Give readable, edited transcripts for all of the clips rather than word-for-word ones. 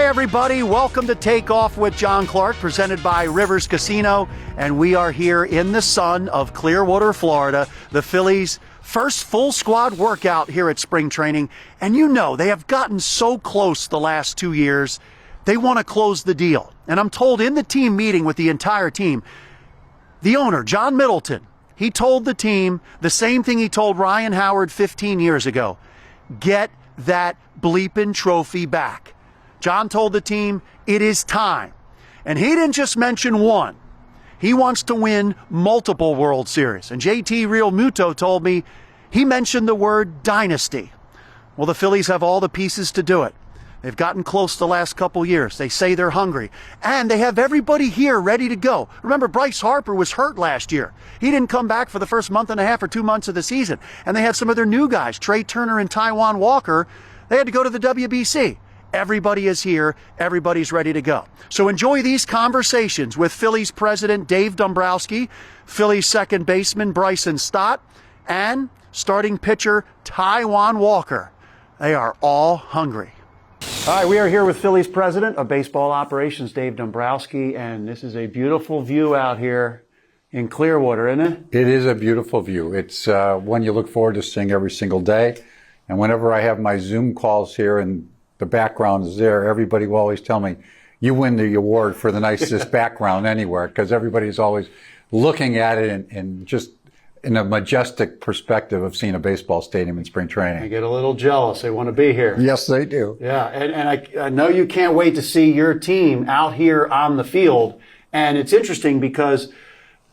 everybody. Welcome to Takeoff with John Clark, presented by Rivers Casino. And we are here in the sun of Clearwater, Florida, the Phillies' first full squad workout here at spring training. And you know, they have gotten so close the last 2 years. They want to close the deal. And I'm told in the team meeting with the entire team, the owner, John Middleton, he told the team the same thing he told Ryan Howard 15 years ago. Get that bleeping trophy back. John told the team it is time. And he didn't just mention one. He wants to win multiple World Series. And JT Real Muto told me he mentioned the word dynasty. Well, the Phillies have all the pieces to do it. They've gotten close the last couple years. They say they're hungry. And they have everybody here ready to go. Remember, Bryce Harper was hurt last year. He didn't come back for the first month and a half or 2 months of the season. And they had some of their new guys, Trea Turner and Taijuan Walker. They had to go to the WBC. Everybody is here. Everybody's ready to go. So enjoy these conversations with Phillies president Dave Dombrowski, Phillies second baseman Bryson Stott, and starting pitcher Taijuan Walker. They are all hungry. All right, we are here with Phillies president of baseball operations, Dave Dombrowski, and this is a beautiful view out here in Clearwater, isn't it? It is a beautiful view. It's one you look forward to seeing every single day. And whenever I have my Zoom calls here and the background is there, everybody will always tell me, you win the award for the nicest background anywhere, because everybody's always looking at it and just in a majestic perspective of seeing a baseball stadium in spring training. I get a little jealous. They want to be here. Yes, they do. Yeah, and I know you can't wait to see your team out here on the field. And it's interesting because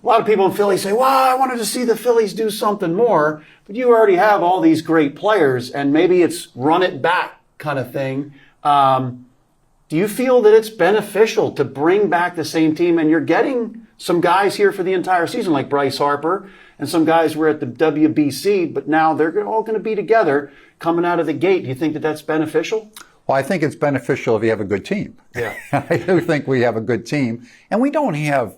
a lot of people in Philly say, well, I wanted to see the Phillies do something more. But you already have all these great players, and maybe it's run it back kind of thing. Do you feel that it's beneficial to bring back the same team? And you're getting some guys here for the entire season, like Bryce Harper, and some guys were at the WBC, but now they're all going to be together coming out of the gate. Do you think that that's beneficial? Well, I think it's beneficial if you have a good team. Yeah. I do think we have a good team, and we don't have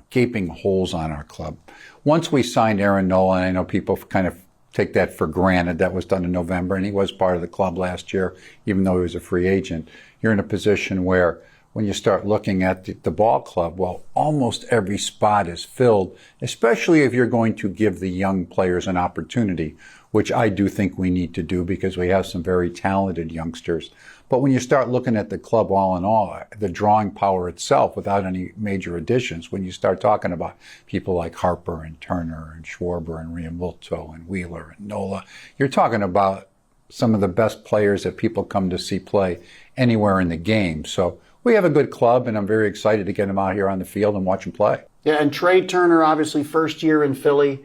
gaping holes on our club. Once we signed Aaron Nola, and I know people kind of take that for granted. That was done in November, and he was part of the club last year, even though he was a free agent. You're in a position where when you start looking at the ball club, well, almost every spot is filled, especially if you're going to give the young players an opportunity, which I do think we need to do because we have some very talented youngsters. But when you start looking at the club all in all, the drawing power itself without any major additions, when you start talking about people like Harper and Turner and Schwarber and Realmuto and Wheeler and Nola, you're talking about some of the best players that people come to see play anywhere in the game. So we have a good club, and I'm very excited to get them out here on the field and watch them play. Yeah, and Trea Turner, obviously first year in Philly,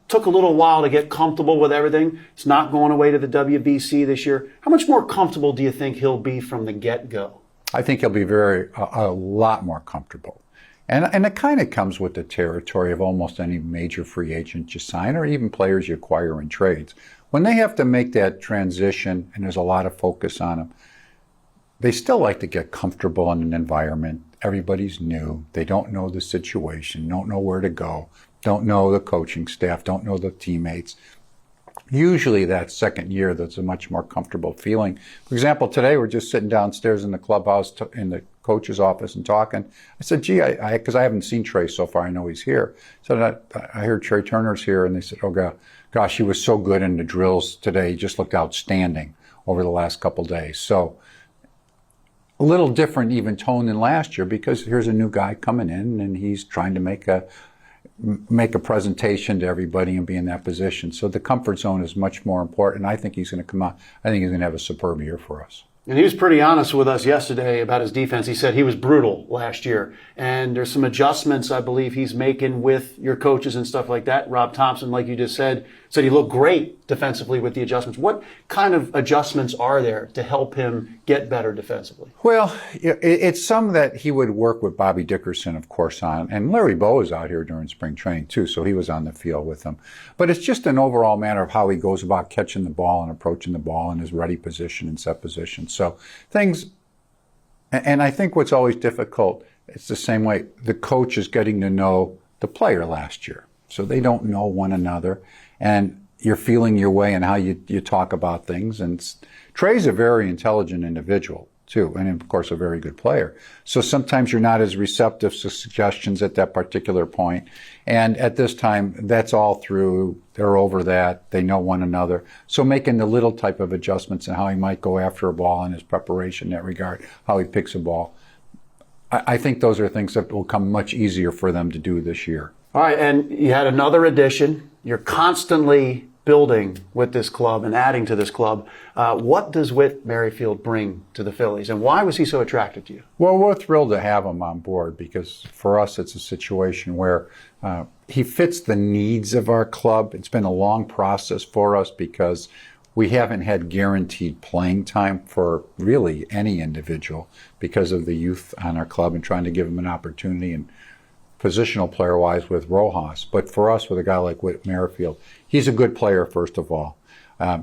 took a little while to get comfortable with everything. It's not going away to the WBC this year. How much more comfortable do you think he'll be from the get-go? I think he'll be a lot more comfortable. And it kind of comes with the territory of almost any major free agent you sign, or even players you acquire in trades. When they have to make that transition, and there's a lot of focus on them, they still like to get comfortable in an environment. Everybody's new. They don't know the situation, don't know where to go, don't know the coaching staff, don't know the teammates. Usually that second year, that's a much more comfortable feeling. For example, today we're just sitting downstairs in the clubhouse in the coach's office and talking. I said, gee, because I haven't seen Trea so far, I know he's here. So I heard Trea Turner's here, and they said, oh gosh, he was so good in the drills today. He just looked outstanding over the last couple days. So a little different even tone than last year, because here's a new guy coming in and he's trying to make a presentation to everybody and be in that position. So the comfort zone is much more important. I think he's going to come out. I think he's going to have a superb year for us. And he was pretty honest with us yesterday about his defense. He said he was brutal last year. And there's some adjustments I believe he's making with your coaches and stuff like that. Rob Thompson, like you just said he looked great defensively with the adjustments. What kind of adjustments are there to help him get better defensively? Well, it's some that he would work with Bobby Dickerson, of course, on. And Larry Bowe is out here during spring training, too, so he was on the field with them. But it's just an overall matter of how he goes about catching the ball and approaching the ball in his ready position and set position. So things, and I think what's always difficult, it's the same way. The coach is getting to know the player last year. So they don't know one another. And you're feeling your way in how you talk about things. And Trea's a very intelligent individual. too, and of course a very good player. So sometimes you're not as receptive to suggestions at that particular point. And at this time, that's all through. They're over that. They know one another. So making the little type of adjustments in how he might go after a ball and his preparation in that regard, how he picks a ball, I think those are things that will come much easier for them to do this year. All right, and you had another addition. You're constantly building with this club and adding to this club. What does Whit Merrifield bring to the Phillies, and why was he so attractive to you? Well, we're thrilled to have him on board because for us it's a situation where he fits the needs of our club. It's been a long process for us because we haven't had guaranteed playing time for really any individual because of the youth on our club and trying to give them an opportunity and positional player-wise with Rojas. But for us, with a guy like Whit Merrifield, he's a good player, first of all.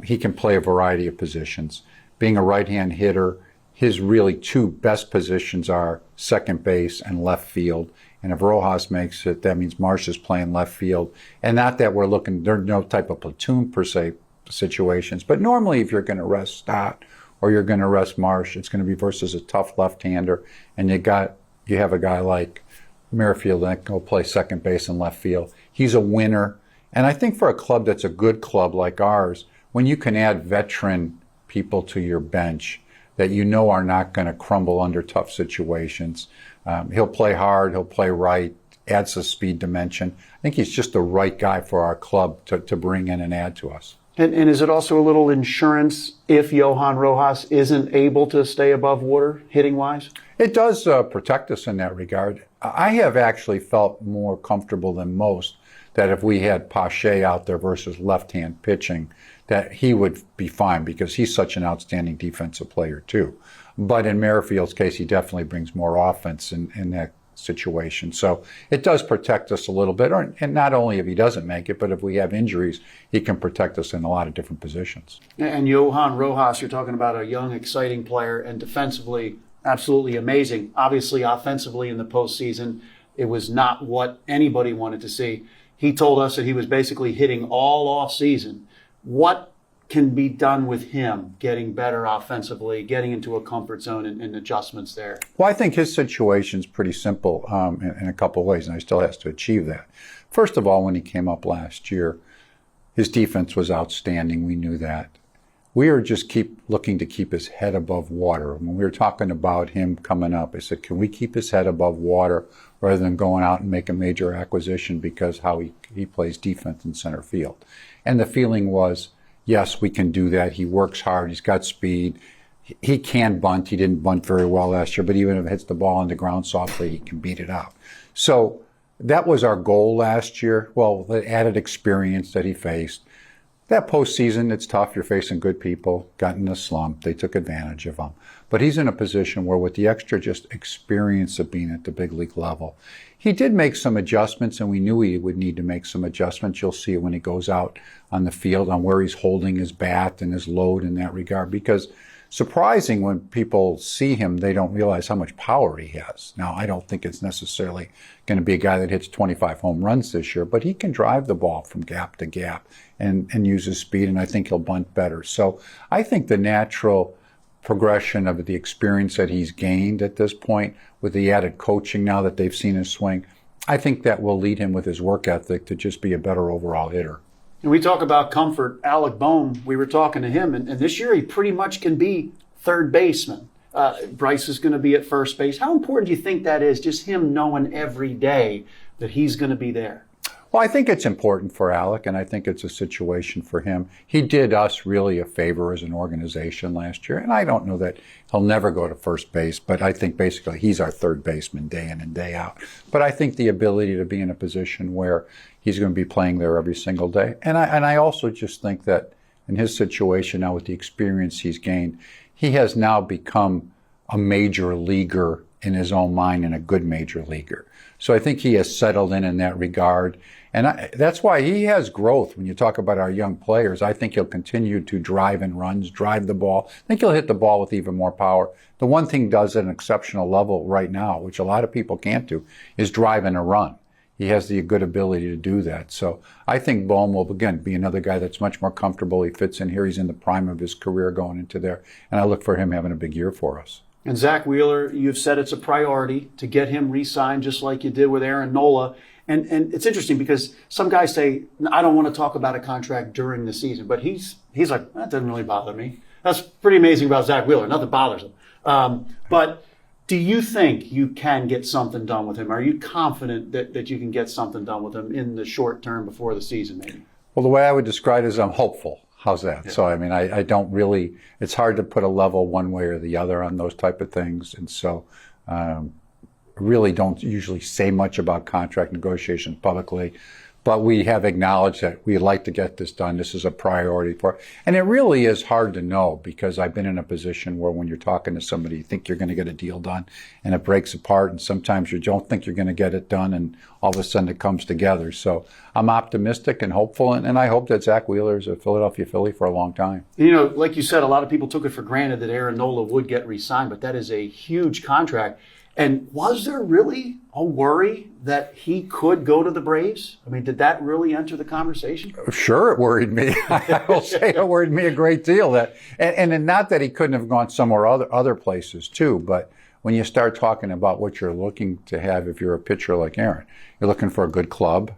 He can play a variety of positions. Being a right-hand hitter, his really two best positions are second base and left field. And if Rojas makes it, that means Marsh is playing left field. And not that we're looking, there's no type of platoon per se situations. But normally if you're going to rest Stott or you're going to rest Marsh, it's going to be versus a tough left-hander. And you have a guy like Merrifield that can go play second base and left field. He's a winner. And I think for a club that's a good club like ours, when you can add veteran people to your bench that you know are not going to crumble under tough situations, he'll play hard, he'll play right, adds a speed dimension. I think he's just the right guy for our club to bring in and add to us. And is it also a little insurance if Johan Rojas isn't able to stay above water hitting-wise? It does protect us in that regard. I have actually felt more comfortable than most that if we had Pache out there versus left-hand pitching, that he would be fine because he's such an outstanding defensive player too. But in Merrifield's case, he definitely brings more offense in that situation. So it does protect us a little bit, and not only if he doesn't make it, but if we have injuries, he can protect us in a lot of different positions. And Johan Rojas, you're talking about a young, exciting player, and defensively, absolutely amazing. Obviously, offensively in the postseason, it was not what anybody wanted to see. He told us that he was basically hitting all off season. What can be done with him getting better offensively, getting into a comfort zone and adjustments there? Well, I think his situation is pretty simple in a couple of ways, and he still has to achieve that. First of all, when he came up last year, his defense was outstanding. We knew that. We are just keep looking to keep his head above water. When we were talking about him coming up, I said, can we keep his head above water rather than going out and make a major acquisition because how he plays defense in center field? And the feeling was, yes, we can do that. He works hard. He's got speed. He can bunt. He didn't bunt very well last year, but even if it hits the ball on the ground softly, he can beat it out. So that was our goal last year. Well, the added experience that he faced. That postseason, it's tough. You're facing good people. Got in a slump. They took advantage of him. But he's in a position where with the extra just experience of being at the big league level, he did make some adjustments, and we knew he would need to make some adjustments. You'll see it when he goes out on the field on where he's holding his bat and his load in that regard. Because surprising when people see him, they don't realize how much power he has. Now, I don't think it's necessarily going to be a guy that hits 25 home runs this year, but he can drive the ball from gap to gap and use his speed, and I think he'll bunt better. So I think the natural progression of the experience that he's gained at this point with the added coaching now that they've seen his swing, I think that will lead him with his work ethic to just be a better overall hitter. And we talk about comfort. Alec Bohm, we were talking to him, and this year he pretty much can be third baseman. Bryce is going to be at first base. How important do you think that is, just him knowing every day that he's going to be there? Well, I think it's important for Alec, and I think it's a situation for him. He did us really a favor as an organization last year, and I don't know that he'll never go to first base, but I think basically he's our third baseman day in and day out. But I think the ability to be in a position where he's going to be playing there every single day. And I also just think that in his situation now with the experience he's gained, he has now become a major leaguer in his own mind and a good major leaguer. So I think he has settled in that regard. And that's why he has growth. When you talk about our young players, I think he'll continue to drive in runs, drive the ball. I think he'll hit the ball with even more power. The one thing he does at an exceptional level right now, which a lot of people can't do, is drive in a run. He has the good ability to do that. So I think Bohm will, again, be another guy that's much more comfortable. He fits in here. He's in the prime of his career going into there. And I look for him having a big year for us. And Zach Wheeler, you've said it's a priority to get him re-signed just like you did with Aaron Nola. And it's interesting because some guys say, I don't want to talk about a contract during the season. But he's like, that doesn't really bother me. That's pretty amazing about Zach Wheeler. Nothing bothers him. But do you think you can get something done with him? Are you confident that you can get something done with him in the short term before the season maybe? Well, the way I would describe it is I'm hopeful. How's that? Yeah. So, I mean, I don't really, it's hard to put a level one way or the other on those type of things. And so, really don't usually say much about contract negotiations publicly, but we have acknowledged that we'd like to get this done. This is a priority for, and it really is hard to know because I've been in a position where when you're talking to somebody, you think you're going to get a deal done and it breaks apart, and sometimes you don't think you're going to get it done, and all of a sudden it comes together. So I'm optimistic and hopeful, and I hope that Zach Wheeler is a Philadelphia Philly for a long time. You know, like you said, a lot of people took it for granted that Aaron Nola would get re-signed, but that is a huge contract. And was there really a worry that he could go to the Braves? I mean, did that really enter the conversation? Sure, it worried me. I will say it worried me a great deal. That, and not that he couldn't have gone somewhere other places too, but when you start talking about what you're looking to have if you're a pitcher like Aaron, you're looking for a good club.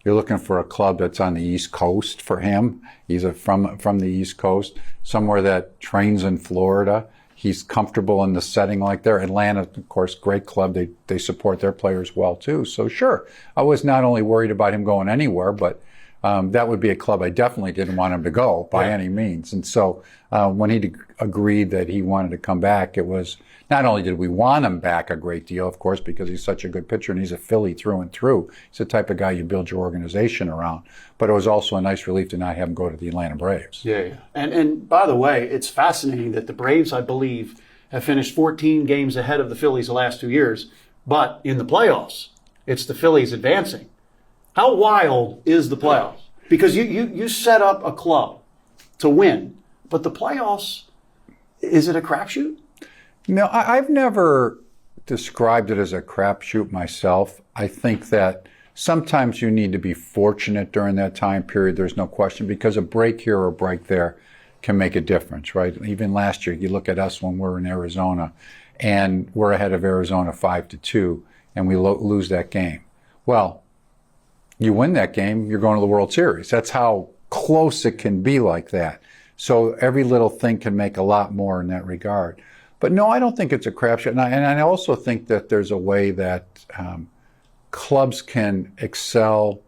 You're looking for a club that's on the East Coast for him. He's from the East Coast, somewhere that trains in Florida. He's comfortable in the setting like there. Atlanta, of course, great club. They support their players well, too. So, sure, I was not only worried about him going anywhere, but that would be a club I definitely didn't want him to go by any means. And so when he agreed that he wanted to come back, it was not only did we want him back a great deal, of course, because he's such a good pitcher and he's a Philly through and through. He's the type of guy you build your organization around. But it was also a nice relief to not have him go to the Atlanta Braves. Yeah. And by the way, it's fascinating that the Braves, I believe, have finished 14 games ahead of the Phillies the last 2 years. But in the playoffs, it's the Phillies advancing. How wild is the playoffs? Because you set up a club to win, but the playoffs, is it a crapshoot? No, I've never described it as a crapshoot myself. I think that sometimes you need to be fortunate during that time period. There's no question, because a break here or a break there can make a difference, right? Even last year, you look at us when we're in Arizona, and we're ahead of Arizona 5-2, and we lose that game. Well, you win that game, you're going to the World Series. That's how close it can be like that. So every little thing can make a lot more in that regard. But no, I don't think it's a crapshoot. And I also think that there's a way that clubs can excel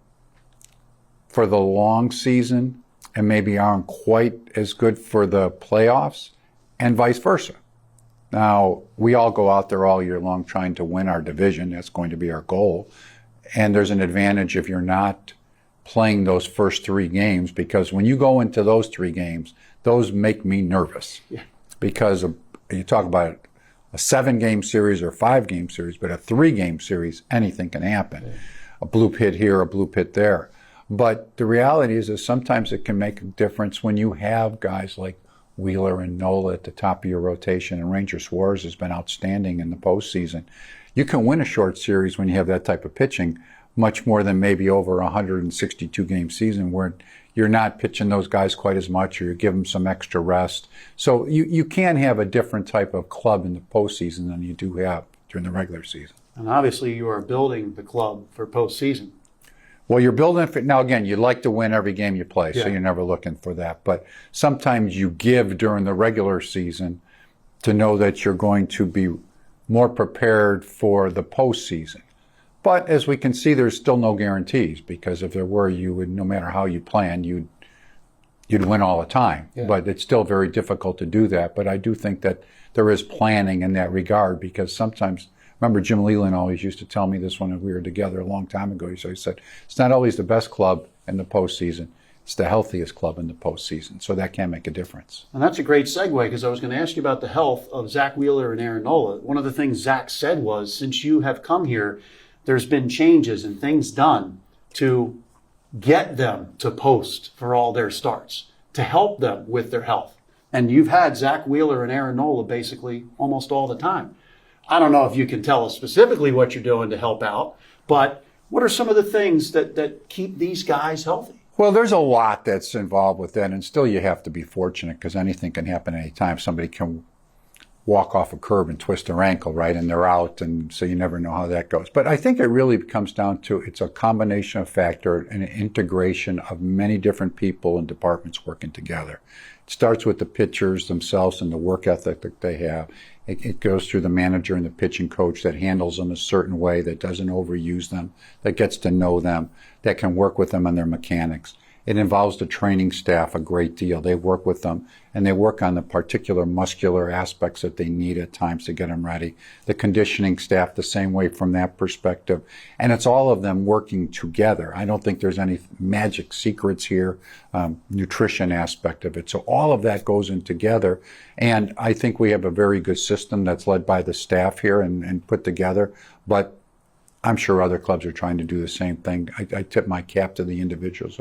for the long season and maybe aren't quite as good for the playoffs, and vice versa. Now, we all go out there all year long trying to win our division. That's going to be our goal. And there's an advantage if you're not playing those first 3 games, because when you go into those 3 games, those make me nervous. Yeah. Because you talk about a 7-game series or a 5-game series, but a 3-game series, anything can happen. Yeah. A blue pit here, a blue pit there. But the reality is that sometimes it can make a difference when you have guys like Wheeler and Nola at the top of your rotation, and Ranger Suarez has been outstanding in the postseason. You can win a short series when you have that type of pitching, much more than maybe over a 162-game season where you're not pitching those guys quite as much, or you give them some extra rest. So you can have a different type of club in the postseason than you do have during the regular season. And obviously you are building the club for postseason. Well, you're building it. Now, again, you'd like to win every game you play, so you're never looking for that. But sometimes you give during the regular season to know that you're going to be more prepared for the postseason. But as we can see, there's still no guarantees, because if there were, you would, no matter how you plan, you'd win all the time. Yeah. But it's still very difficult to do that. But I do think that there is planning in that regard, because sometimes, remember Jim Leland always used to tell me this when we were together a long time ago. So he said, it's not always the best club in the postseason. It's the healthiest club in the postseason. So that can make a difference. And that's a great segue, because I was going to ask you about the health of Zach Wheeler and Aaron Nola. One of the things Zach said was, since you have come here, there's been changes and things done to get them to post for all their starts, to help them with their health. And you've had Zach Wheeler and Aaron Nola basically almost all the time. I don't know if you can tell us specifically what you're doing to help out, but what are some of the things that keep these guys healthy? Well, there's a lot that's involved with that, and still you have to be fortunate, because anything can happen anytime. Somebody can walk off a curb and twist their ankle, right? And they're out, and so you never know how that goes. But I think it really comes down to it's a combination of factor and an integration of many different people and departments working together. It starts with the pitchers themselves and the work ethic that they have. It goes through the manager and the pitching coach that handles them a certain way, that doesn't overuse them, that gets to know them, that can work with them on their mechanics. It involves the training staff a great deal. They work with them, and they work on the particular muscular aspects that they need at times to get them ready. The conditioning staff the same way from that perspective. And it's all of them working together. I don't think there's any magic secrets here, nutrition aspect of it. So all of that goes in together. And I think we have a very good system that's led by the staff here and put together. But I'm sure other clubs are trying to do the same thing. I tip my cap to the individuals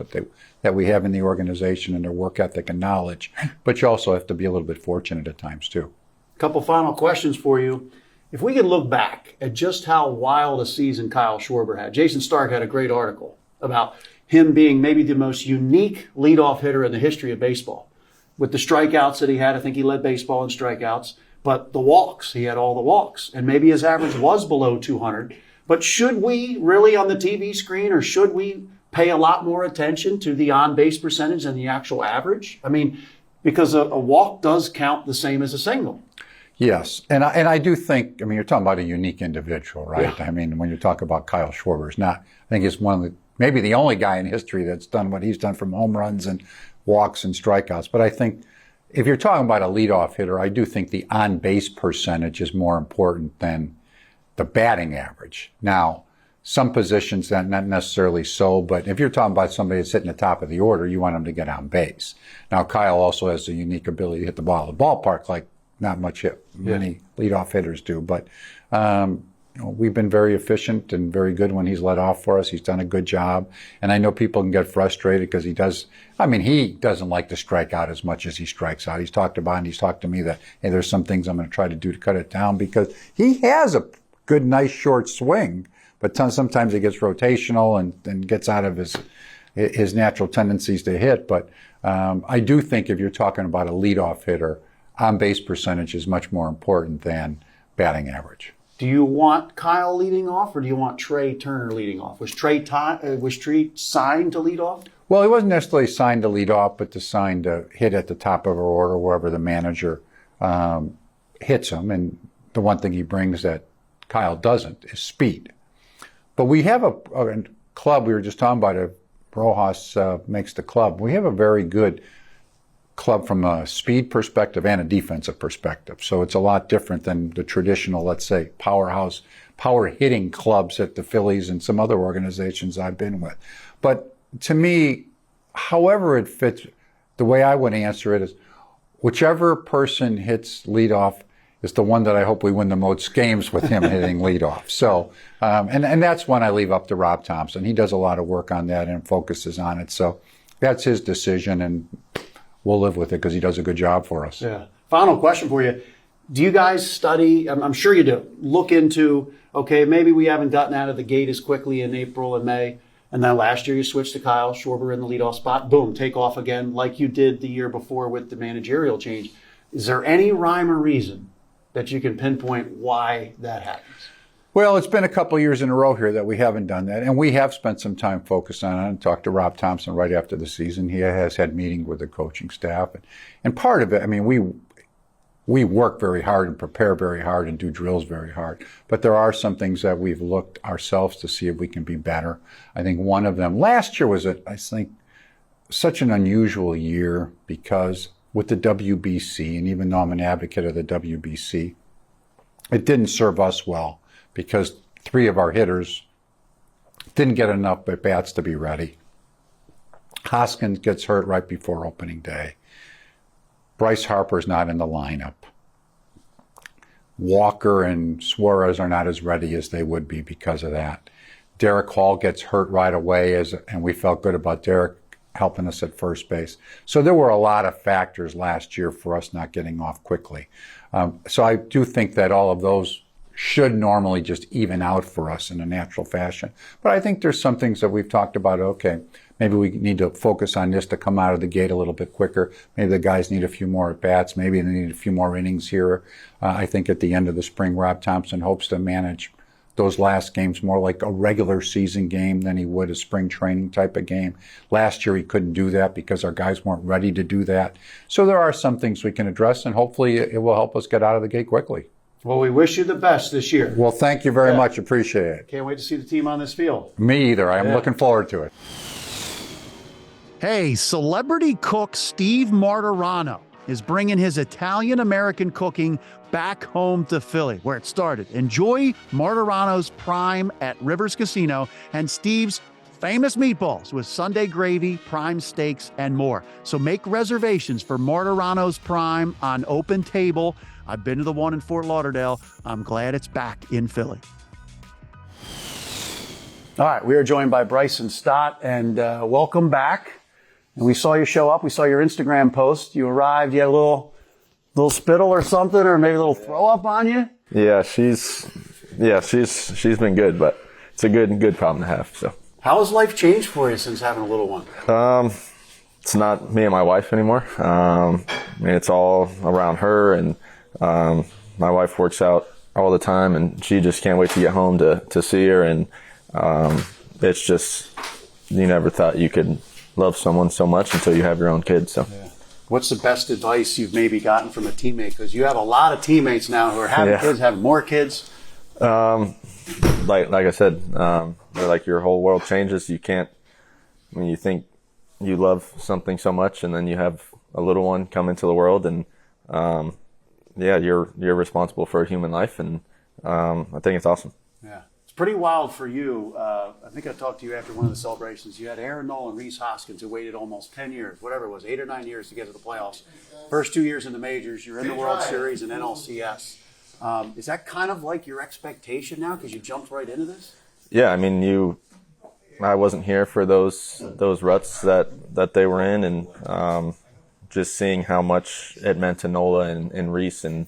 that we have in the organization and their work ethic and knowledge. But you also have to be a little bit fortunate at times, too. Couple final questions for you. If we could look back at just how wild a season Kyle Schwarber had. Jason Stark had a great article about him being maybe the most unique leadoff hitter in the history of baseball. With the strikeouts that he had, I think he led baseball in strikeouts. But the walks, he had all the walks. And maybe his average was below 200. But should we really on the TV screen, or should we pay a lot more attention to the on-base percentage than the actual average? I mean, because a walk does count the same as a single. Yes, and I do think, I mean, you're talking about a unique individual, right? Yeah. I mean, when you talk about Kyle Schwarber, it's not, I think he's one of the, maybe the only guy in history that's done what he's done from home runs and walks and strikeouts. But I think if you're talking about a leadoff hitter, I do think the on-base percentage is more important than the batting average. Now, some positions that not necessarily so, but if you're talking about somebody that's hitting the top of the order, you want them to get on base. Now, Kyle also has the unique ability to hit the ball at the ballpark like not many leadoff hitters do. But we've been very efficient and very good when he's led off for us. He's done a good job. And I know people can get frustrated because he doesn't like to strike out as much as he strikes out. He's talked about, and he's talked to me that, hey, there's some things I'm going to try to do to cut it down, because he has a good, nice, short swing, but sometimes it gets rotational and gets out of his natural tendencies to hit. But I do think if you're talking about a leadoff hitter, on-base percentage is much more important than batting average. Do you want Kyle leading off, or do you want Trey Turner leading off? Was Trey signed to lead off? Well, he wasn't necessarily signed to lead off, but signed to hit at the top of our order wherever the manager hits him. And the one thing he brings that Kyle doesn't is speed. But we have a club, we were just talking about it, Rojas makes the club. We have a very good club from a speed perspective and a defensive perspective. So it's a lot different than the traditional, let's say, powerhouse, power hitting clubs at the Phillies and some other organizations I've been with. But to me, however it fits, the way I would answer it is whichever person hits leadoff is the one that I hope we win the most games with him hitting leadoff. So, and that's one I leave up to Rob Thompson. He does a lot of work on that and focuses on it. So that's his decision, and we'll live with it because he does a good job for us. Yeah. Final question for you. Do you guys study, I'm sure you do, look into, okay, maybe we haven't gotten out of the gate as quickly in April and May, and then last year you switched to Kyle Schwarber in the leadoff spot, boom, take off again like you did the year before with the managerial change. Is there any rhyme or reason that you can pinpoint why that happens? Well, it's been a couple of years in a row here that we haven't done that, and we have spent some time focused on it and talked to Rob Thompson right after the season. He has had meetings with the coaching staff, and part of it, I mean, we work very hard and prepare very hard and do drills very hard, but there are some things that we've looked ourselves to see if we can be better. I think one of them, last year was, I think, such an unusual year because with the WBC, and even though I'm an advocate of the WBC, it didn't serve us well because 3 of our hitters didn't get enough at-bats to be ready. Hoskins gets hurt right before opening day. Bryce Harper's not in the lineup. Walker and Suarez are not as ready as they would be because of that. Derek Hall gets hurt right away, and we felt good about Derek helping us at first base. So there were a lot of factors last year for us not getting off quickly. So I do think that all of those should normally just even out for us in a natural fashion. But I think there's some things that we've talked about. Okay, maybe we need to focus on this to come out of the gate a little bit quicker. Maybe the guys need a few more at-bats. Maybe they need a few more innings here. I think at the end of the spring, Rob Thompson hopes to manage those last games more like a regular season game than he would a spring training type of game. Last year he couldn't do that because our guys weren't ready to do that. So there are some things we can address, and hopefully it will help us get out of the gate quickly. Well, we wish you the best this year. Well, thank you very much. Appreciate it. Can't wait to see the team on this field. Me either. I'm looking forward to it. Hey, celebrity cook Steve Martirano is bringing his Italian-American cooking back home to Philly, where it started. Enjoy Martirano's Prime at Rivers Casino and Steve's famous meatballs with Sunday gravy, prime steaks, and more. So make reservations for Martirano's Prime on Open Table. I've been to the one in Fort Lauderdale. I'm glad it's back in Philly. All right, we are joined by Bryson Stott, and welcome back. And we saw you show up. We saw your Instagram post. You arrived. You had a little spittle or something, or maybe a little throw up on you. Yeah, she's been good, but it's a good problem to have. So, how has life changed for you since having a little one? It's not me and my wife anymore. It's all around her, and my wife works out all the time, and she just can't wait to get home to see her. And it's just, you never thought you could love someone so much until you have your own kids. So. Yeah. What's the best advice you've maybe gotten from a teammate? Because you have a lot of teammates now who are having kids, having more kids. Like I said, like your whole world changes. You can't, when you think you love something so much, and then you have a little one come into the world, and you're responsible for a human life, and I think it's awesome. Yeah. It's pretty wild for you. I think I talked to you after one of the celebrations. You had Aaron Nola and Rhys Hoskins, who waited almost 10 years, whatever it was, 8 or 9 years to get to the playoffs. First 2 years in the majors, you're in the World Series and NLCS. Is that kind of like your expectation now because you jumped right into this? Yeah, I mean, I wasn't here for those ruts that they were in, and just seeing how much it meant to Nola and Rhys and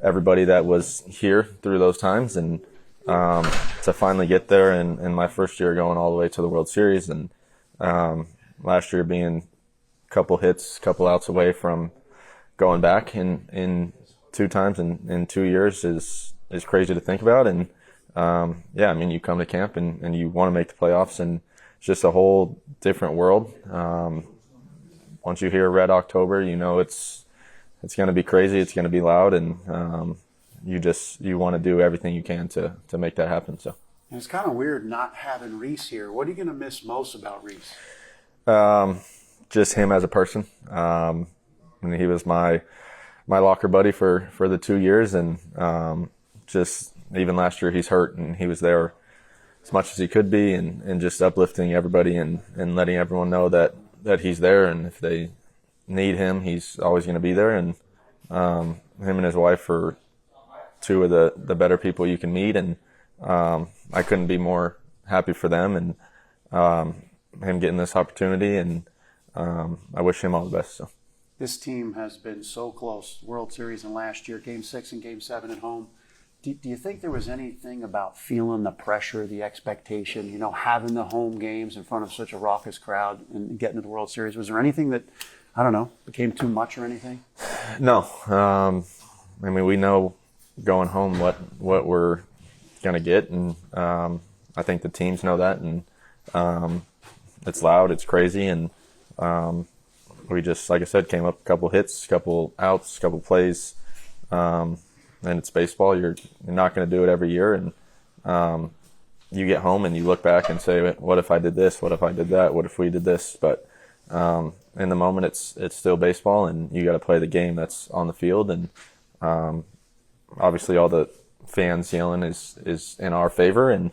everybody that was here through those times, and to finally get there, and my first year going all the way to the World Series, and last year being a couple hits, couple outs away from going back in 2 times in 2 years is crazy to think about. And I mean, you come to camp and you want to make the playoffs, and it's just a whole different world. Once you hear Red October, you know it's going to be crazy, it's going to be loud, and you want to do everything you can to make that happen. So. And it's kind of weird not having Rhys here. What are you going to miss most about Rhys? Just him as a person. He was my locker buddy for the 2 years, and just even last year he's hurt, and he was there as much as he could be, and just uplifting everybody and letting everyone know that he's there, and if they need him, he's always going to be there. And him and his wife are 2 of the better people you can meet, and I couldn't be more happy for them and him getting this opportunity, and I wish him all the best. So. This team has been so close. World Series and last year, Game 6 and Game 7 at home. Do you think there was anything about feeling the pressure, the expectation, having the home games in front of such a raucous crowd and getting to the World Series? Was there anything that, I don't know, became too much or anything? No. I mean, we know going home what we're going to get, and I think the teams know that, and it's loud, it's crazy, and we just, like I said, came up a couple hits, couple outs, couple plays, and it's baseball. You're not going to do it every year, and you get home and you look back and say, what if I did this? What if I did that? What if we did this? But in the moment, it's still baseball, and you got to play the game that's on the field, and obviously all the fans yelling is in our favor, and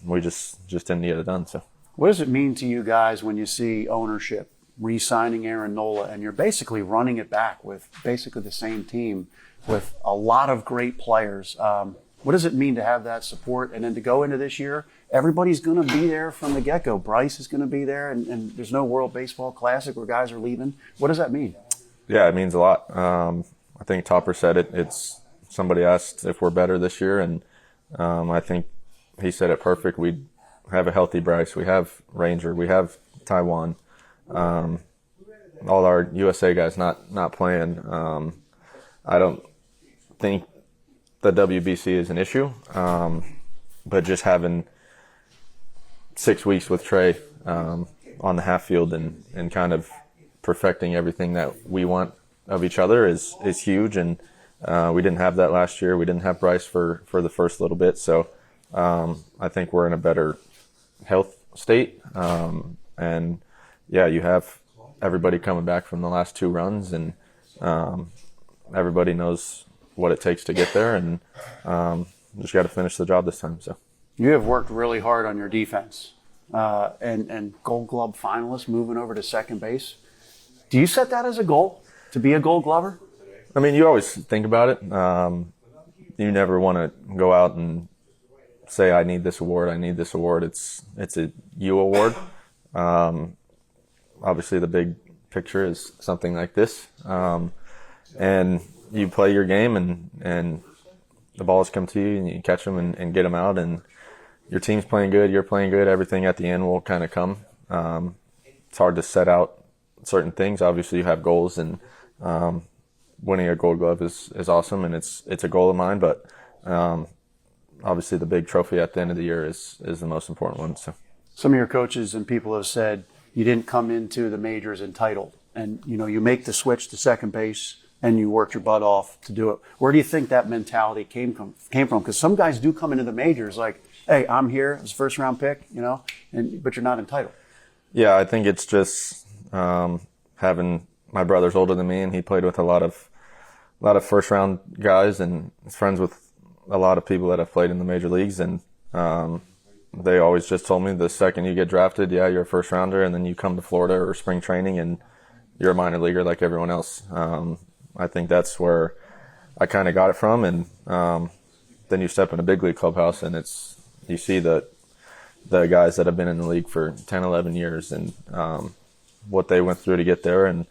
we just didn't get it done. So, what does it mean to you guys when you see ownership re-signing Aaron Nola, and you're basically running it back with basically the same team with a lot of great players? What does it mean to have that support, and then to go into this year, everybody's going to be there from the get-go. Bryce is going to be there, and there's no World Baseball Classic where guys are leaving. What does that mean? Yeah, it means a lot. I think Topper said it. It's somebody asked if we're better this year, and I think he said it perfect. We have a healthy Bryce. We have Ranger. We have Taijuan. All our USA guys not playing. I don't think the WBC is an issue, but just having 6 weeks with Trey on the half field and kind of perfecting everything that we want of each other is huge. And we didn't have that last year. We didn't have Bryce for the first little bit. So I think we're in a better health state. And yeah, you have everybody coming back from the last 2 runs, and everybody knows what it takes to get there, and just got to finish the job this time. So you have worked really hard on your defense, and Gold Glove finalist moving over to second base. Do you set that as a goal, to be a Gold Glover? I mean, you always think about it. You never want to go out and say, I need this award, I need this award. It's a you award. Obviously, the big picture is something like this. And you play your game, and the balls come to you, and you catch them and get them out. And your team's playing good, you're playing good. Everything at the end will kind of come. It's hard to set out certain things. Obviously, you have goals, and winning a Gold Glove is awesome, and it's a goal of mine. But obviously, the big trophy at the end of the year is the most important one. So, some of your coaches and people have said you didn't come into the majors entitled, and you make the switch to second base and you worked your butt off to do it. Where do you think that mentality came from? Because some guys do come into the majors like, hey, I'm here as a first round pick, but you're not entitled. Yeah, I think it's just having my brother's older than me, and he played with a lot of first round guys, and is friends with a lot of people that have played in the major leagues, and they always just told me the second you get drafted, yeah, you're a first rounder, and then you come to Florida or spring training and you're a minor leaguer like everyone else. I think that's where I kind of got it from, and then you step in a big league clubhouse, and you see the guys that have been in the league for 10, 11 years, and what they went through to get there, and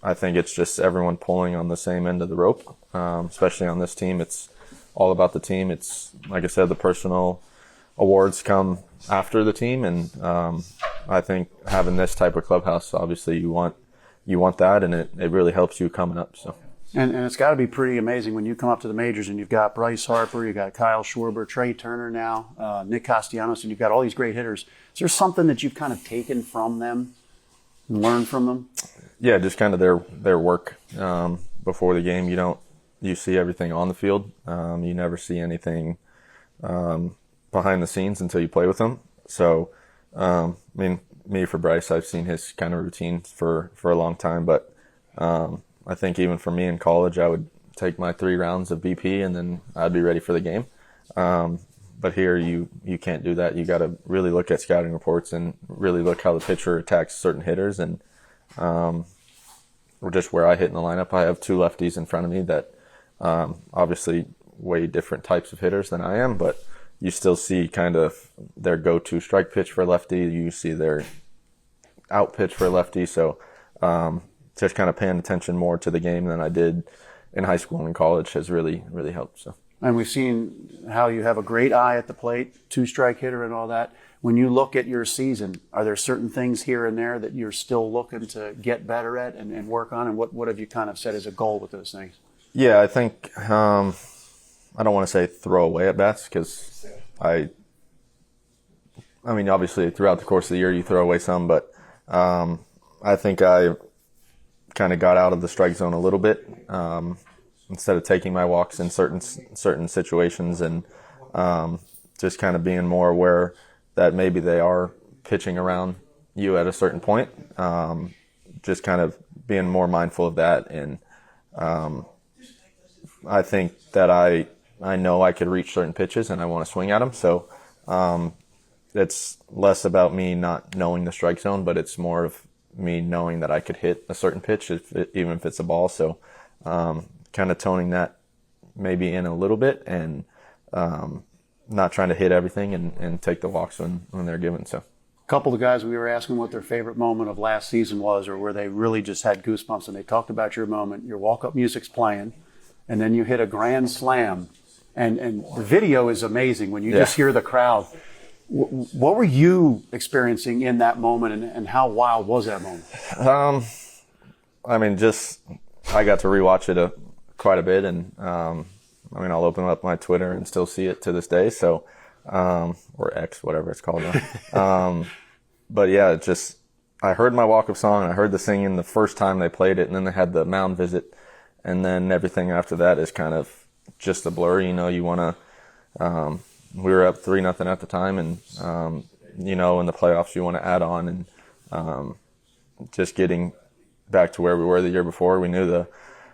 I think it's just everyone pulling on the same end of the rope, especially on this team. It's all about the team. It's, like I said, the personal awards come after the team, and I think having this type of clubhouse, obviously you want that, and it really helps you coming up. So. And it's got to be pretty amazing when you come up to the majors and you've got Bryce Harper, you've got Kyle Schwarber, Trey Turner now, Nick Castellanos, and you've got all these great hitters. Is there something that you've kind of taken from them and learned from them? Yeah, just kind of their work before the game. You see everything on the field. You never see anything behind the scenes until you play with them. So, me for Bryce, I've seen his kind of routine for a long time, but I think even for me in college, I would take my 3 rounds of BP and then I'd be ready for the game. But here you can't do that. You got to really look at scouting reports and really look how the pitcher attacks certain hitters. And just where I hit in the lineup, I have 2 lefties in front of me that obviously way different types of hitters than I am, but you still see kind of their go-to strike pitch for lefty. You see their out pitch for lefty. So just kind of paying attention more to the game than I did in high school and in college has really, really helped. So. And we've seen how you have a great eye at the plate, 2-strike hitter and all that. When you look at your season, are there certain things here and there that you're still looking to get better at and work on? And what have you kind of set as a goal with those things? Yeah, I think I don't want to say throw away at bats, because I mean, obviously throughout the course of the year you throw away some, but I think I kind of got out of the strike zone a little bit instead of taking my walks in certain situations, and just kind of being more aware that maybe they are pitching around you at a certain point. Just kind of being more mindful of that, and I think that I know I could reach certain pitches and I want to swing at them. So it's less about me not knowing the strike zone, but it's more of me knowing that I could hit a certain pitch, even if it's a ball. So kind of toning that maybe in a little bit, and not trying to hit everything and take the walks when they're given. So. A couple of guys, we were asking what their favorite moment of last season was, or where they really just had goosebumps, and they talked about your moment. Your walk-up music's playing, and then you hit a grand slam. And the video is amazing when you just hear the crowd. What were you experiencing in that moment, and how wild was that moment? I mean, I got to rewatch it quite a bit, and I'll open up my Twitter and still see it to this day. So, or X, whatever it's called now. But yeah, I heard my walk-up song, and I heard the singing the first time they played it, and then they had the mound visit, and then everything after that is kind of just a blur. You know, you want to. We were up 3-0 at the time, and in the playoffs you want to add on, and just getting back to where we were the year before. We knew the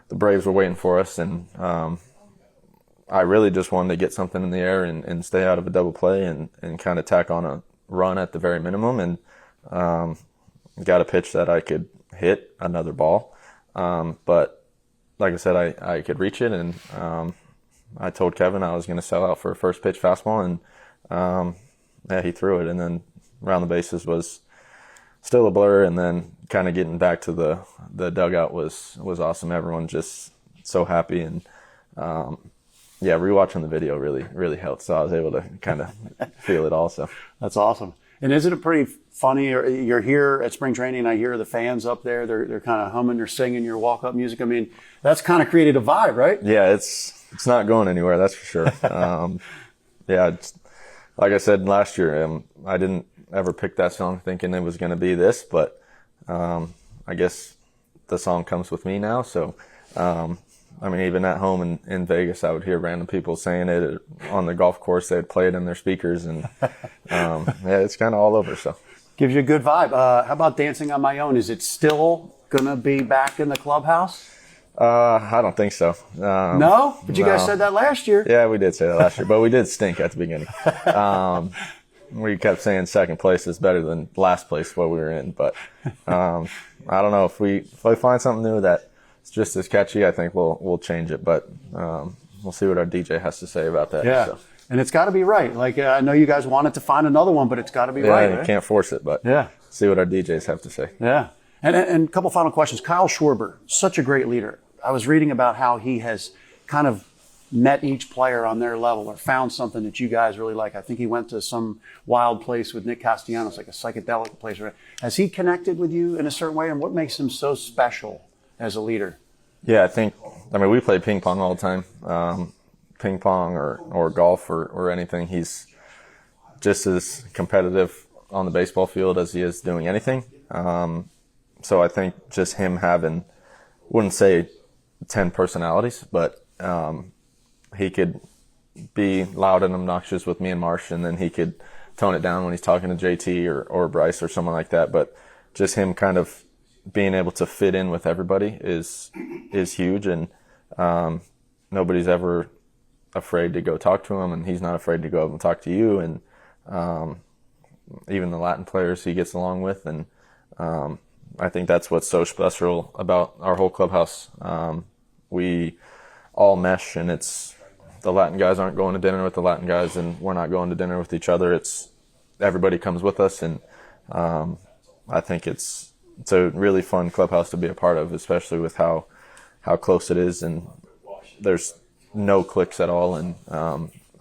Braves were waiting for us, and I really just wanted to get something in the air and stay out of a double play and kind of tack on a run at the very minimum, and got a pitch that I could hit another ball, but like I said, I could reach it, and I told Kevin I was going to sell out for a first pitch fastball, and he threw it, and then around the bases was still a blur, and then kind of getting back to the dugout was awesome. Everyone just so happy, and rewatching the video really helped, so I was able to kind of feel it also. That's awesome. And isn't it pretty funny? You're here at spring training, I hear the fans up there, they're kind of humming, they're singing your walk-up music. I mean, that's kind of created a vibe, right? Yeah, it's not going anywhere, that's for sure. Like I said last year, I didn't ever pick that song thinking it was going to be this, but I guess the song comes with me now. So, even at home in Vegas, I would hear random people saying it on the golf course. They'd play it in their speakers, and it's kind of all over. So, gives you a good vibe. How about Dancing on My Own? Is it still going to be back in the clubhouse? I don't think so. No? But you guys said that last year. Yeah, we did say that last year, but we did stink at the beginning. We kept saying second place is better than last place what we were in, but I don't know, if we find something new that's just as catchy, I think we'll change it, but we'll see what our DJ has to say about that. Yeah, so. And it's got to be right. Like, I know you guys wanted to find another one, but it's got to be right. Yeah, you can't force it, but see what our DJs have to say. Yeah. And a couple final questions. Kyle Schwarber, such a great leader. I was reading about how he has kind of met each player on their level or found something that you guys really like. I think he went to some wild place with Nick Castellanos, like a psychedelic place. Has he connected with you in a certain way, and what makes him so special as a leader? Yeah, we play ping pong all the time. Ping pong or golf or anything. He's just as competitive on the baseball field as he is doing anything. So I think just him having, wouldn't say 10 personalities, but he could be loud and obnoxious with me and Marsh, and then he could tone it down when he's talking to JT or Bryce or someone like that. But just him kind of being able to fit in with everybody is huge, and nobody's ever afraid to go talk to him, and he's not afraid to go up and talk to you, and even the Latin players he gets along with, and I think that's what's so special about our whole clubhouse. We all mesh, and it's the Latin guys aren't going to dinner with the Latin guys, and we're not going to dinner with each other. It's everybody comes with us, and I think it's a really fun clubhouse to be a part of, especially with how close it is, and there's no cliques at all, and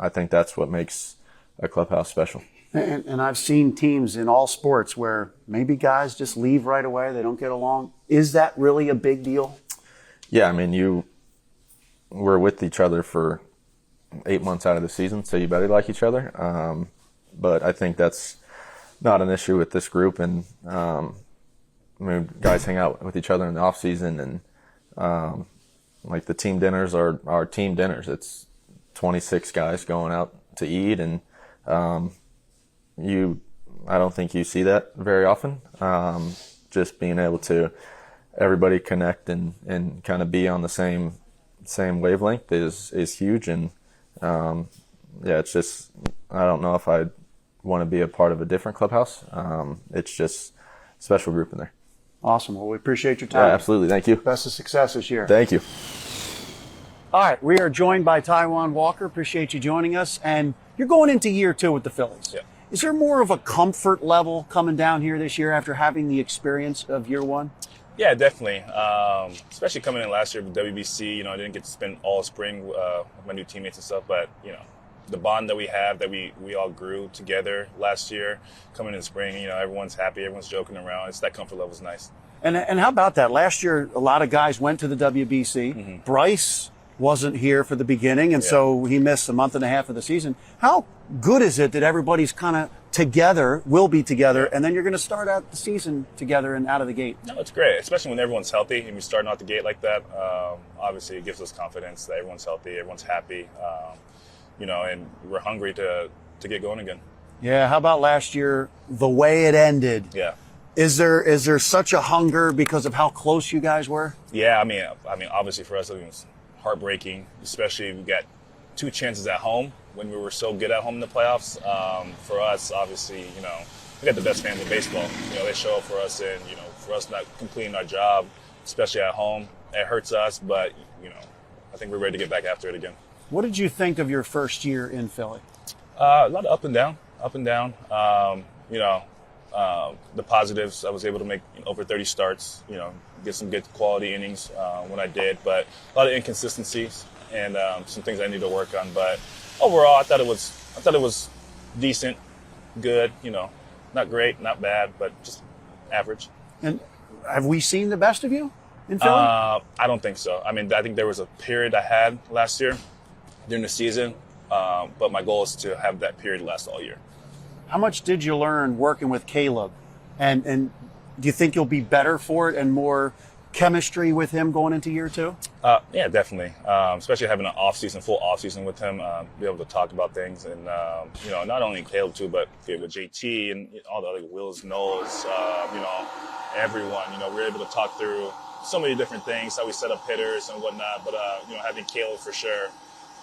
I think that's what makes a clubhouse special. And I've seen teams in all sports where maybe guys just leave right away, they don't get along. Is that really a big deal? Yeah, we're with each other for 8 months out of the season, so you better like each other. But I think that's not an issue with this group, and guys hang out with each other in the off season, and like the team dinners are our team dinners. It's 26 guys going out to eat, and I don't think you see that very often. Just being able to everybody connect and kind of be on the same wavelength is huge, and it's just, I don't know if I'd want to be a part of a different clubhouse. It's just a special group in there. Awesome. Well, we appreciate your time. Yeah, absolutely. Thank you. Best of success this year. Thank you. All right, we are joined by Taijuan Walker. Appreciate you joining us. And you're going into year 2 with the Phillies. Yeah. Is there more of a comfort level coming down here this year after having the experience of year 1? Yeah, definitely. Especially coming in last year with WBC, I didn't get to spend all spring with my new teammates and stuff, but the bond that we have, that we all grew together last year, coming in spring, everyone's happy, everyone's joking around. It's that comfort level is nice. And how about that? Last year, a lot of guys went to the WBC. Mm-hmm. Bryce wasn't here for the beginning, and so he missed a month and a half of the season. How good is it that everybody's kind of together, will be together, and then you're going to start out the season together and out of the gate? No, it's great, especially when everyone's healthy and we're starting out the gate like that. Obviously, it gives us confidence that everyone's healthy, everyone's happy, and we're hungry to get going again. Yeah, how about last year, the way it ended? Yeah. Is there such a hunger because of how close you guys were? Yeah, I mean, obviously for us, it was heartbreaking, especially we got 2 chances at home when we were so good at home in the playoffs. For us, obviously, we got the best fans in baseball. They show up for us, and, for us not completing our job, especially at home, it hurts us, but, I think we're ready to get back after it again. What did you think of your first year in Philly? A lot of up and down. The positives, I was able to make over 30 starts, get some good quality innings when I did, but a lot of inconsistencies and some things I need to work on. But overall, I thought it was decent, good, not great, not bad, but just average. And have we seen the best of you in Philly? I don't think so. I mean, I think there was a period I had last year during the season, but my goal is to have that period last all year. How much did you learn working with Caleb? And do you think you'll be better for it and more chemistry with him going into year 2? Yeah, definitely. Especially having an full off season with him, be able to talk about things, and not only Caleb too, but with JT and all the other Wills, Knowles, everyone. We're able to talk through so many different things, how we set up hitters and whatnot. But having Caleb for sure,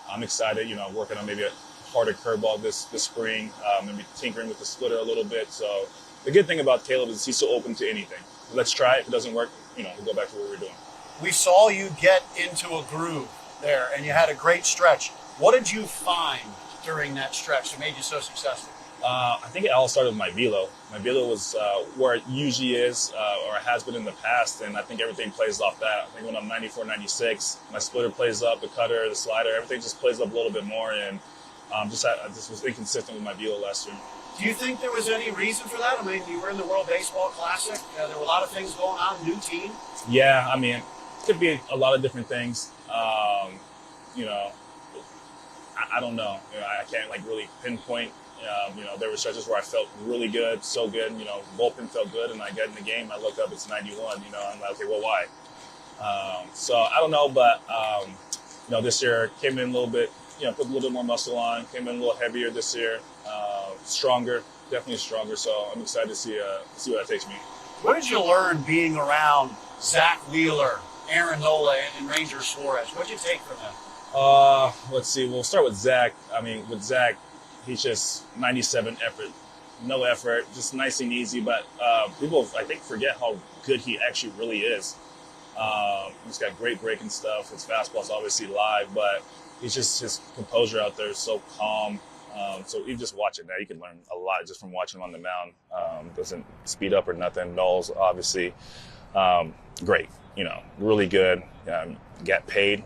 I'm excited. Working on maybe a harder curveball this spring, maybe tinkering with the splitter a little bit. So the good thing about Caleb is he's so open to anything. Let's try it. If it doesn't work, we'll go back to what we're doing. We saw you get into a groove there, and you had a great stretch. What did you find during that stretch that made you so successful? I think it all started with my velo. My velo was where it usually is, or it has been in the past, and I think everything plays off that. I think when I'm 94, 96, my splitter plays up, the cutter, the slider, everything just plays up a little bit more, and I just was inconsistent with my velo last year. Do you think there was any reason for that? I mean, you were in the World Baseball Classic. There were a lot of things going on, new team. Yeah, I mean, it could be a lot of different things. I don't know. I can't really pinpoint. There were stretches where I felt really good, so good. Bullpen felt good, and I get in the game. I look up, it's 91. I'm like, okay, well, why? So I don't know, but this year came in a little bit. Put a little bit more muscle on. Came in a little heavier this year. Stronger, definitely stronger. So I'm excited to see what that takes me. What did you learn being around Zach Wheeler, Aaron Nola, and Ranger Suarez? What did you take from them? Let's see. We'll start with Zach. I mean, with Zach, he's just 97 effort, no effort, just nice and easy. But people, I think, forget how good he actually really is. He's got great breaking stuff. His fastball's obviously live, but he's just, his composure out there is so calm. So you just watch it now. You can learn a lot just from watching him on the mound. Doesn't speed up or nothing. Knowles, obviously, great. Really good. Got paid.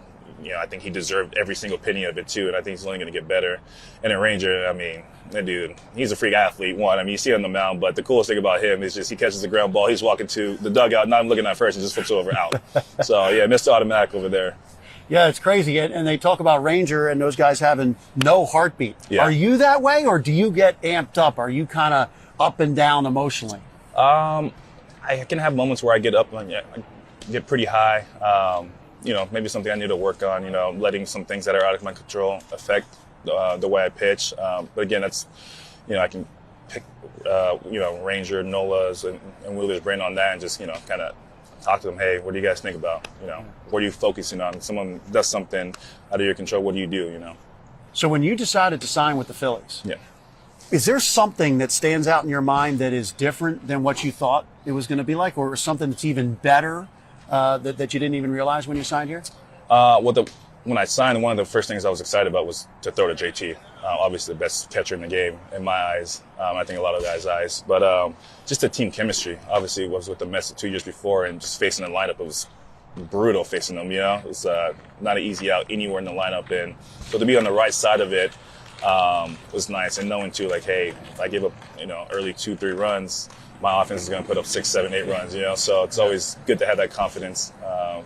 I think he deserved every single penny of it too, and I think he's only going to get better. And then Ranger, I mean, that dude, he's a freak athlete. One, I mean, you see it on the mound, but the coolest thing about him is just he catches the ground ball, he's walking to the dugout, not even looking at first, and just flips over out. So yeah, Mr. Automatic over there. Yeah, it's crazy. And they talk about Ranger and those guys having no heartbeat. Yeah. Are you that way, or do you get amped up? Are you kind of up and down emotionally? I can have moments where I get up and I get pretty high. Maybe something I need to work on, letting some things that are out of my control affect the way I pitch. But again, that's, I can pick, Ranger, Nola's, and Wheeler's brain on that and just, kind of talk to them. Hey, what do you guys think about? What are you focusing on? If someone does something out of your control, what do you do, So when you decided to sign with the Phillies, Yeah. is there something that stands out in your mind that is different than what you thought it was going to be like, or something that's even better that you didn't even realize when you signed here? Well, when I signed, one of the first things I was excited about was to throw to JT. Obviously, the best catcher in the game in my eyes. I think a lot of guys' eyes. But just the team chemistry. Obviously, was with the Mets 2 years before, and just facing the lineup, it was brutal facing them. It was not an easy out anywhere in the lineup, and so to be on the right side of it was nice. And knowing too, like, hey, if I give up, early 2-3 runs, my offense is going to put up 6, 7, 8 runs. So it's always good to have that confidence.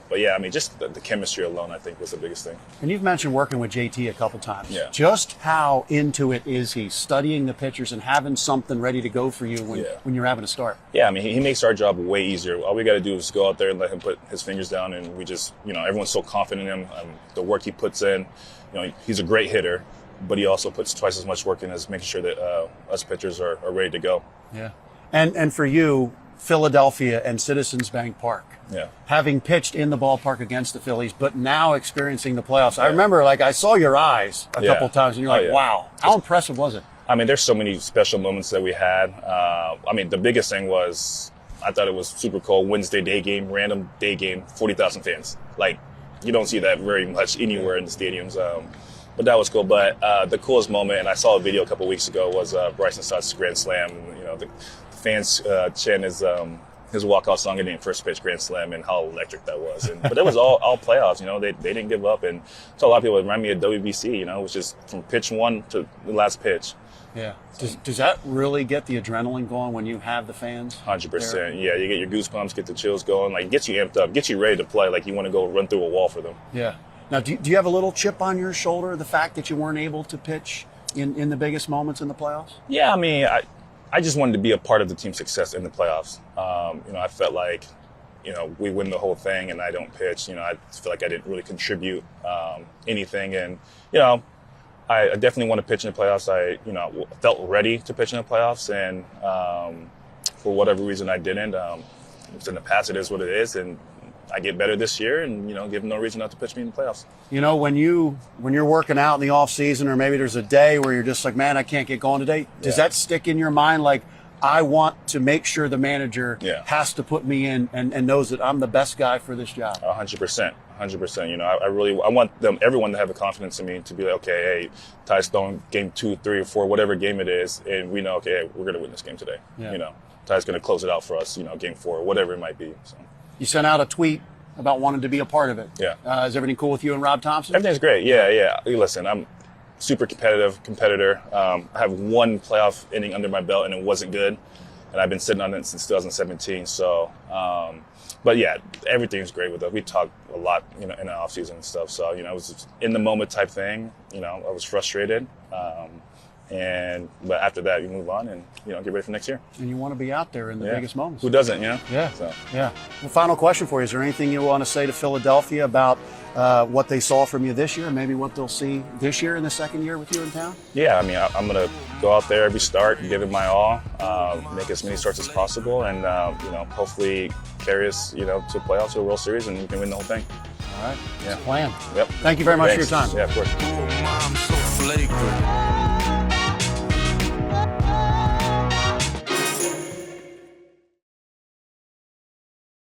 But yeah, I mean, just the chemistry alone, I think, was the biggest thing. And you've mentioned working with JT a couple times. Yeah. Just how into it is he, studying the pitchers and having something ready to go for you when you're having to start? Yeah, I mean, he makes our job way easier. All we got to do is go out there and let him put his fingers down, and we just, everyone's so confident in him. The work he puts in, he's a great hitter, but he also puts twice as much work in as making sure that us pitchers are ready to go. Yeah. And for you, Philadelphia and Citizens Bank Park. Yeah. Having pitched in the ballpark against the Phillies, but now experiencing the playoffs. I remember, I saw your eyes a couple times, and you're like, wow, how impressive was it? I mean, there's so many special moments that we had. I mean, the biggest thing was, I thought it was super cool. Wednesday day game, random day game, 40,000 fans. You don't see that very much anywhere in the stadiums. But that was cool. But the coolest moment, and I saw a video a couple weeks ago, was Bryson Stott's grand slam. The fans chant his walkout song getting first pitch grand slam, and how electric that was. But it was all playoffs. They didn't give up, and so a lot of people remind me of WBC. It was just from pitch one to the last pitch. Yeah. Does that really get the adrenaline going when you have the fans? 100%. Yeah, you get your goosebumps, get the chills going. It gets you amped up, gets you ready to play. You want to go run through a wall for them. Yeah. Now, do you have a little chip on your shoulder, the fact that you weren't able to pitch in the biggest moments in the playoffs? Yeah, I mean, I just wanted to be a part of the team's success in the playoffs. I felt like, we win the whole thing and I don't pitch. I feel like I didn't really contribute anything. And, I definitely want to pitch in the playoffs. I felt ready to pitch in the playoffs. And for whatever reason, I didn't. In the past, it is what it is. And I get better this year and, give no reason not to pitch me in the playoffs. When you're working out in the off season, or maybe there's a day where you're just like, man, I can't get going today. Does that stick in your mind? I want to make sure the manager has to put me in and knows that I'm the best guy for this job. 100%. 100%. I want everyone to have the confidence in me to be like, okay, hey, Ty's throwing game 2, 3, or 4, whatever game it is. And we know, okay, hey, we're going to win this game today. Yeah. Ty's going to close it out for us, game 4, whatever it might be. So. You sent out a tweet about wanting to be a part of it. Yeah. Is everything cool with you and Rob Thompson? Everything's great. Yeah. Listen, I'm super competitor. I have one playoff inning under my belt, and it wasn't good. And I've been sitting on it since 2017. So, but yeah, everything's great with us. We talked a lot, in the offseason and stuff. So, it was just in the moment type thing. I was frustrated. But after that, you move on and, get ready for next year. And you want to be out there in the biggest moments. Who doesn't, Yeah. So. Yeah. Well, final question for you. Is there anything you want to say to Philadelphia about what they saw from you this year, maybe what they'll see this year in the second year with you in town? Yeah, I mean, I'm going to go out there every start, give it my all, make as many starts as possible, and, hopefully carry us, to playoffs or World Series, and we can win the whole thing. All right. That's the plan. Yep. Thank you very much for your time. Yeah, of course.